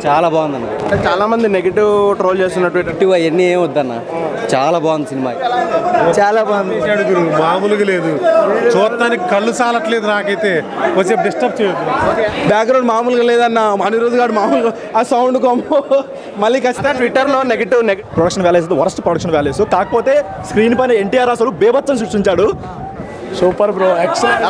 చాలా బాగుందన్న. చాలా మంది నెగిటివ్ ట్రోల్ చేస్తున్నట్టు అవన్నీ ఏం వద్దన్న, చాలా బాగుంది సినిమా, చాలా బాగుంది. మామూలుగా లేదు, చూడటానికి కళ్ళు సాలట్లేదు నాకైతే, కొంచెం డిస్టర్బ్ చేయదు. బ్యాక్గ్రౌండ్ మామూలుగా లేదన్న, అనిరుద్ధ్ గారు మామూలుగా ఆ సౌండ్ కొమ్ము మళ్ళీ ఖచ్చితంగా ట్విట్టర్లో negative production values worst production values. కాకపోతే స్క్రీన్ పైన ఎన్టీఆర్ అసలు బేబత్సం సృష్టించాడు. Super bro, excellent.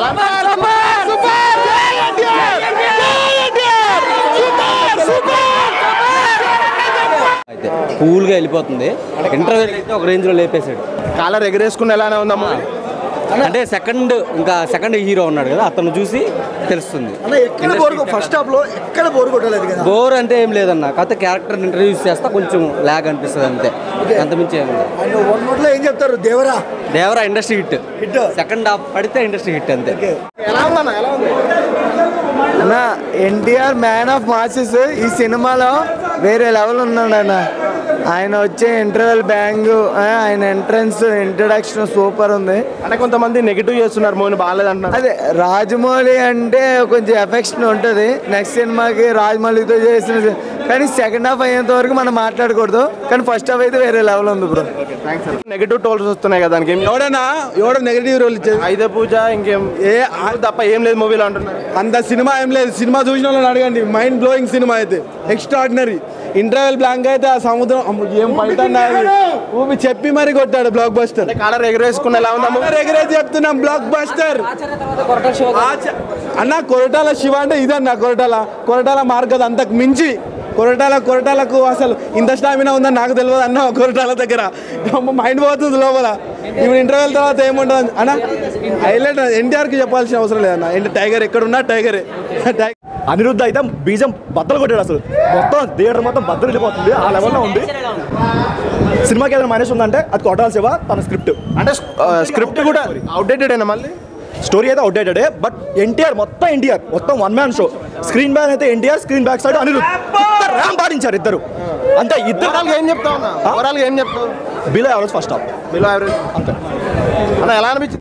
అయితే కూల్గా వెళ్ళిపోతుంది. ఇంటర్వ్యూలు అయితే ఒక రేంజ్లో లేపేశాడు. కాలర్ ఎగరేసుకుని ఎలానే ఉందమ్మా, అంటే సెకండ్ హీరో ఉన్నాడు కదా, అతను చూసి తెలుస్తుంది. ఫస్ట్ హాఫ్ లో ఎక్కడ బోర్ కొట్టలేదు కదా. బోర్ అంటే ఏం లేదన్న, కాకపోతే క్యారెక్టర్ ఇంట్రడ్యూస్ చేస్తా కొంచెం లాగ్ అనిపిస్తుంది అంతే, అంతమించి ఏం చెప్తారు? Devara industry hit. Second half పడితే ఇండస్ట్రీ హిట్ అంతే. ఎలా ఉందన్న, ఎలా ఉంది అన్న? ఎన్టీఆర్ మ్యాన్ ఆఫ్ మాసెస్ ఈ సినిమాలో వేరే లెవెల్ ఉన్నాడు అన్న. ఆయన వచ్చే ఇంటర్వెల్ బ్యాంగ్, ఆయన ఎంట్రన్స్ ఇంట్రడక్షన్ సూపర్ ఉంది. అంటే కొంతమంది నెగిటివ్ చేస్తున్నారు, మూవీ బాగాలేదు అంటున్నారు. అదే రాజమౌళి అంటే కొంచెం ఎఫెక్షన్ ఉంటుంది. నెక్స్ట్ సినిమాకి రాజమౌళితో చేసిన, కానీ సెకండ్ హాఫ్ అయ్యేంత వరకు మనం మాట్లాడకూడదు. కానీ ఫస్ట్ హాఫ్ అయితే వేరే లెవెల్ ఉంది బ్రో. నెగిటివ్ ట్రోల్స్ వస్తున్నాయి కదా, దానికి ఎవడో నెగిటివ్ రోల్ ఇచ్చేది. ఐదే పూజ ఇంకేం తప్ప ఏం లేదు మూవీలో అంటున్నారు. అంత సినిమా ఏం లేదు. సినిమా చూసిన వాళ్ళని అడగండి, మైండ్ బ్లోయింగ్ సినిమా అయితే, ఎక్స్ట్రాడినరీ. ఇంటర్వెల్ బ్లాంక్ అయితే ఆ సముద్రం ఏం బయట ఊపి చెప్పి మరి కొట్టాడు బ్లాక్ బస్టర్. కాలర్ ఎగరేసుకుని ఎలా ఉందమ్మా? ఎగరేసి చెప్తున్నాం బ్లాక్ బస్టర్ అన్న. కొరటాల శివ అంటే ఇదన్న, కొరటాల మార్గం అంతకు మించి. కొరటాలకు అసలు ఇంత స్టామినా ఉందని నాకు తెలియదు అన్న. కొరటాల దగ్గర మైండ్ పోతుంది లోపల. ఇప్పుడు ఇంటర్వెల్ తర్వాత ఏముంటుంది అన్న, హైలైట్ ఎన్టీఆర్కి చెప్పాల్సిన అవసరం లేదన్న. టైగర్ ఎక్కడున్నా టైగరే. అనిరుద్ధ అయితే బీజం బద్దలు కొట్టాడు అసలు. మొత్తం థియేటర్ మొత్తం బద్దలు వెళ్ళిపోతుంది, ఆ లెవెల్లో ఉంది. సినిమాకి ఏదైనా మైనస్ ఉందంటే అది కొట్టాల శివ తన స్క్రిప్ట్. అంటే స్క్రిప్ట్ కూడా అవుట్డేటెడ్ అయినా, మళ్ళీ స్టోరీ అయితే అవుట్డేటెడే. బట్ ఎన్టీఆర్ మొత్తం one man show. Screen back అయితే NTR, screen back side Anirudh. ర్యామ్ పాటించారు ఇద్దరు అంతే. ఇద్దరు ఏం చెప్తావు, ఏం చెప్తావు? Below average first half, below average అంతే అన్న. ఎలా అనిపించింది?